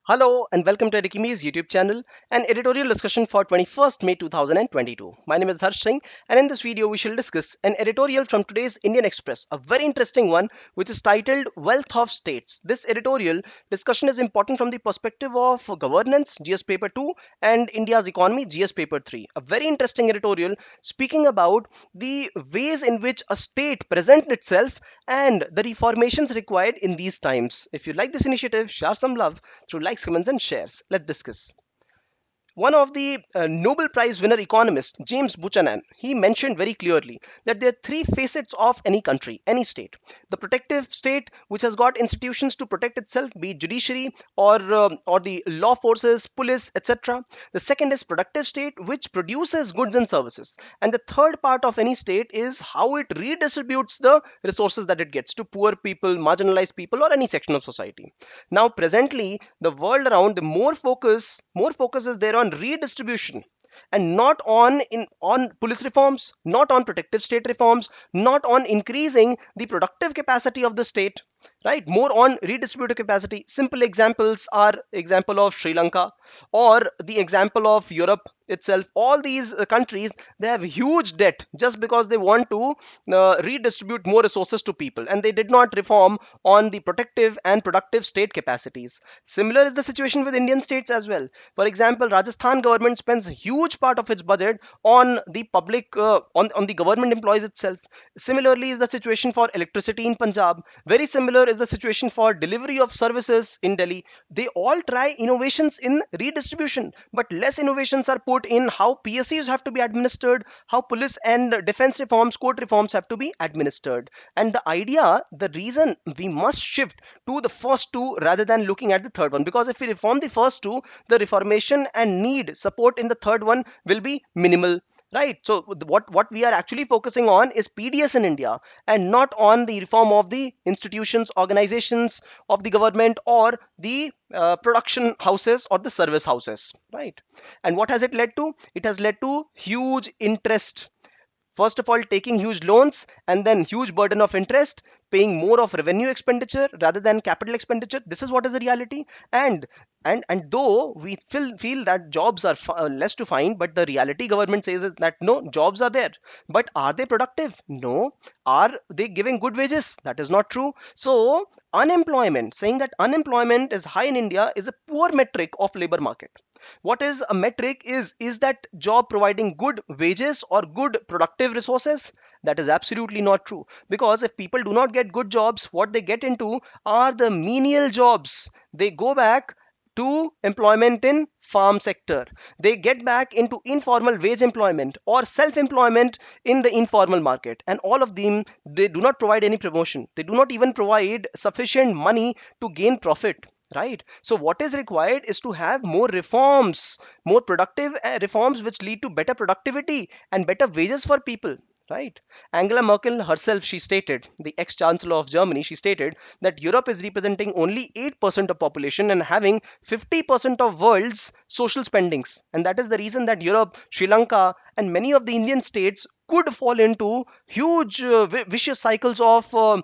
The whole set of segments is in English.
Hello and welcome to Edukemy's YouTube channel, an editorial discussion for 21st May 2022. My name is Harsh Singh, and in this video we shall discuss an editorial from today's Indian Express, a very interesting one which is titled Wealth of States. This editorial discussion is important from the perspective of governance, GS paper 2, and India's economy, GS paper 3. A very interesting editorial speaking about the ways in which a state presents itself and the reformations required in these times. If you like this initiative, share some love through likes, comments, and shares. Let's discuss. One of the Nobel Prize winner economist, James Buchanan, he mentioned very clearly that there are three facets of any country, any state. The protective state, which has got institutions to protect itself, be it judiciary or the law forces, police, etc. The second is productive state, which produces goods and services. And the third part of any state is how it redistributes the resources that it gets to poor people, marginalized people, or any section of society. Now, presently, the world around, the more focus is there on redistribution and not on police reforms, not on protective state reforms, not on increasing the productive capacity of the state, right? More on redistributive capacity. Simple examples are example of Sri Lanka or the example of Europe itself. All these countries, they have huge debt just because they want to redistribute more resources to people, and they did not reform on the protective and productive state capacities. Similar is the situation with Indian states as well. For example, Rajasthan government spends a huge part of its budget on the public on the government employees itself. Similarly is the situation for electricity in Punjab. Very similar is the situation for delivery of services in Delhi. They all try innovations in redistribution, but less innovations are put in how PSUs have to be administered, how police and defense reforms, court reforms have to be administered. And the idea, the reason we must shift to the first two rather than looking at the third one, because if we reform the first two, the reformation and need support in the third one will be minimal, right? So what we are actually focusing on is PDS in India, and not on the reform of the institutions, organizations of the government, or the production houses or the service houses, right? And what has it led to? It has led to huge interest. First of all, taking huge loans and then huge burden of interest, paying more of revenue expenditure rather than capital expenditure. This is what is the reality. And though we feel that jobs are less to find, but the reality government says is that no, jobs are there. But are they productive? No. Are they giving good wages? That is not true. So unemployment, saying that unemployment is high in India, is a poor metric of labor market. What is a metric? Is that job providing good wages or good productive resources? That is absolutely not true, because if people do not get good jobs, what they get into are the menial jobs. They go back to employment in farm sector. They get back into informal wage employment or self employment in the informal market, and all of them, they do not provide any promotion. They do not even provide sufficient money to gain profit, right? So what is required is to have more reforms, more productive reforms which lead to better productivity and better wages for people, right? Angela Merkel herself, she stated, the ex chancellor of Germany, she stated that Europe is representing only 8% of population and having 50% of world's social spendings, and that is the reason that Europe, Sri Lanka, and many of the Indian states could fall into huge vicious cycles of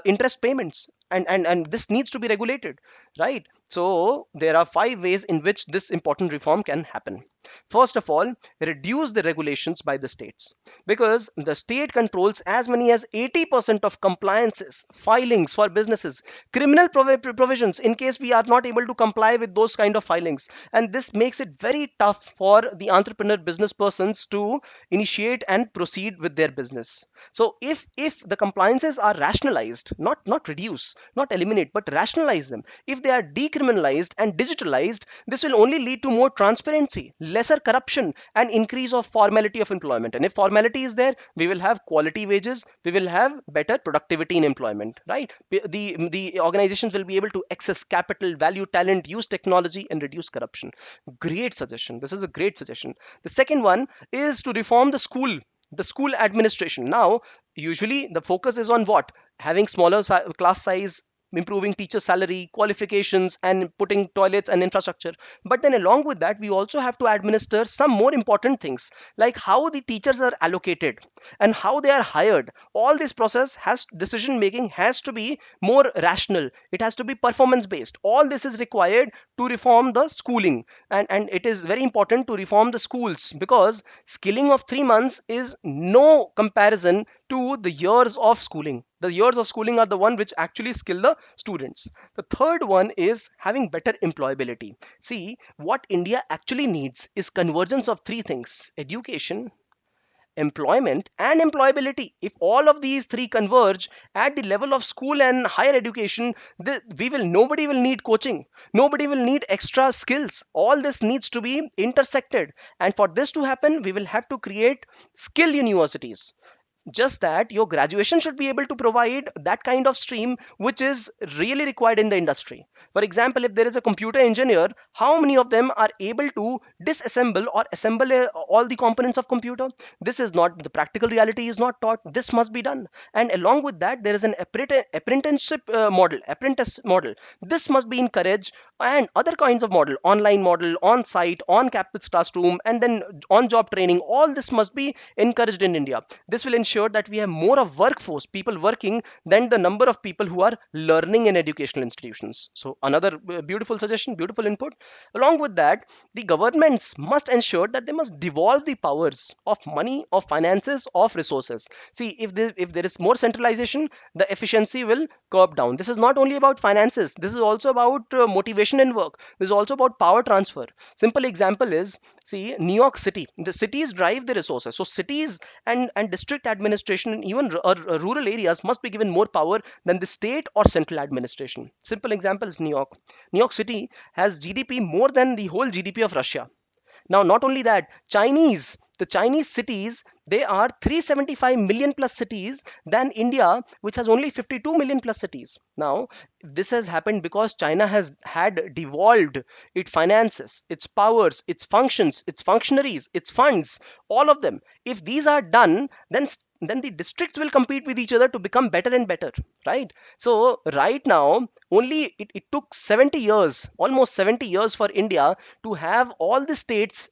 interest payments, and this needs to be regulated, right? So there are five ways in which this important reform can happen. First of all, reduce the regulations by the states, because the state controls as many as 80% of compliances, filings for businesses, criminal provisions in case we are not able to comply with those kind of filings, and this makes it very tough for the entrepreneur business persons to initiate and proceed with their business. So if the compliances are rationalized, not reduce, not eliminate, but rationalize them, if they are decriminalized and digitalized, this will only lead to more transparency, lesser corruption, and increase of formality of employment. And if formality is there, we will have quality wages, we will have better productivity in employment, right? The organizations will be able to access capital, value talent, use technology, and reduce corruption. Great suggestion. This is a great suggestion. The second one is to reform the school administration. Now, usually the focus is on what? Having smaller class size, improving teacher salary, qualifications, and putting toilets and infrastructure. But then along with that, we also have to administer some more important things, like how the teachers are allocated and how they are hired. All this process has decision making has to be more rational. It has to be performance based. All this is required to reform the schooling, and it is very important to reform the schools, because skilling of 3 months is no comparison to the years of schooling. The years of schooling are the one which actually skill the students. The third one is having better employability. See, what India actually needs is convergence of three things: education, employment, and employability. If all of these three converge at the level of school and higher education, we will nobody will need coaching, nobody will need extra skills. All this needs to be intersected, and for this to happen, we will have to create skill universities. Just that your graduation should be able to provide that kind of stream which is really required in the industry. For example, if there is a computer engineer, how many of them are able to disassemble or assemble all the components of computer? This is not, the practical reality is not taught. This must be done. And along with that, there is an apprenticeship model, apprentice model. This must be encouraged, and other kinds of model, online model, on site, on campus classroom, and then on job training. All this must be encouraged in India. This will ensure that we have more of workforce, people working, than the number of people who are learning in educational institutions. So another beautiful suggestion, beautiful input. Along with that, the governments must ensure that they must devolve the powers of money, of finances, of resources. See, if there is more centralization, the efficiency will curb down. This is not only about finances, this is also about motivation and work. This is also about power transfer. Simple example is, see, New York City, the cities drive the resources. So cities and district administration and even rural areas must be given more power than the state or central administration. Simple example is New York. New York City has GDP more than the whole GDP of Russia. Now, not only that, the Chinese cities, they are 375 million plus cities than India, which has only 52 million plus cities. Now, this has happened because China has had devolved its finances, its powers, its functions, its functionaries, its funds, all of them. If these are done, then the districts will compete with each other to become better and better, right? So right now, only it took 70 years, almost 70 years for India to have all the states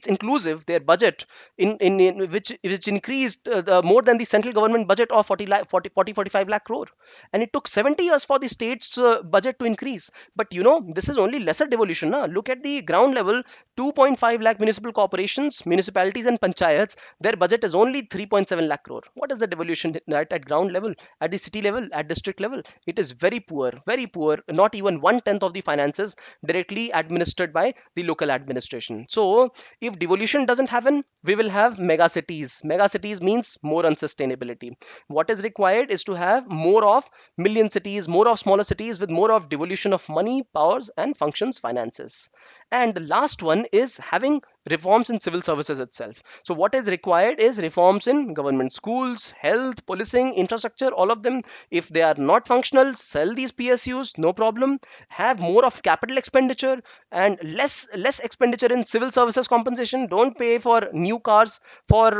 inclusive their budget in which increased more than the central government budget of 45 lakh crore. And it took 70 years for the states budget to increase. But this is only lesser devolution. Look at the ground level: 2.5 lakh municipal corporations, municipalities, and panchayats. Their budget is only 3.7 lakh crore. What is the devolution at ground level, at the city level, at district level? It is very poor, very poor. Not even 1/10 of the finances directly administered by the local administration. So if devolution doesn't happen, we will have mega cities. Mega cities means more unsustainability. What is required is to have more of million cities, more of smaller cities with more of devolution of money, powers, and functions, finances. And the last one is having reforms in civil services itself. So what is required is reforms in government schools, health, policing, infrastructure, all of them. If they are not functional, sell these PSUs, no problem. Have more of capital expenditure and less expenditure in civil services compensation. Don't pay for new cars for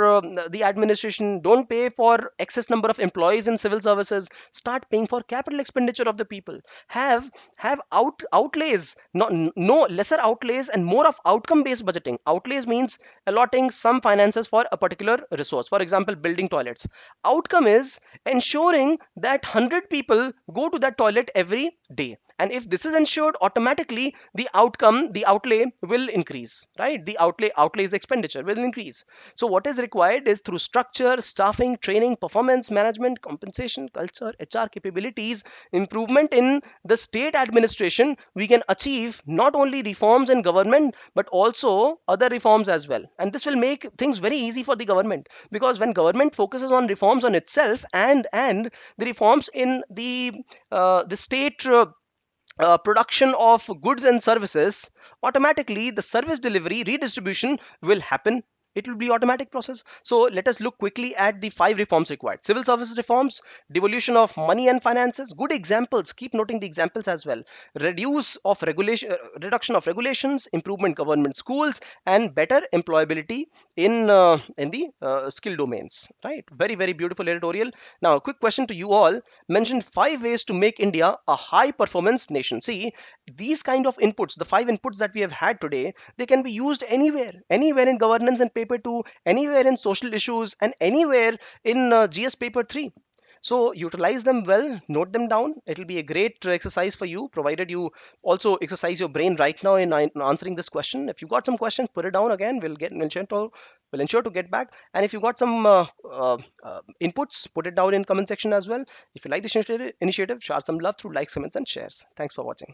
the administration. Don't pay for excess number of employees in civil services. Start paying for capital expenditure of the people. Have outlays, no lesser outlays and more of outcome based budgeting. Outlays means allotting some finances for a particular resource. For example, building toilets. Outcome is ensuring that 100 people go to that toilet every day. And if this is ensured, automatically the outlay will increase, right? The expenditure will increase. So what is required is through structure, staffing, training, performance management, compensation, culture, HR capabilities, improvement in the state administration, we can achieve not only reforms in government but also other reforms as well. And this will make things very easy for the government, because when government focuses on reforms on itself and the reforms in the state production of goods and services, automatically the service delivery redistribution will happen it will be automatic process. So let us look quickly at the 5 reforms required. Civil service reforms, devolution of money and finances, good examples, keep noting the examples as well. Reduction of regulations, improvement government schools, and better employability in the skill domains, right? Very, very beautiful editorial. Now, a quick question to you all. Mention 5 ways to make India a high performance nation. See, these kind of inputs, the 5 inputs that we have had today, they can be used anywhere in governance and paper 2, anywhere in social issues, and anywhere in GS paper 3. So utilize them well, note them down. It will be a great exercise for you, provided you also exercise your brain right now in answering this question. If you got some questions, put it down again. We'll ensure to get back. And if you got some inputs, put it down in comment section as well. If you like this initiative, share some love through likes, comments, and shares. Thanks for watching.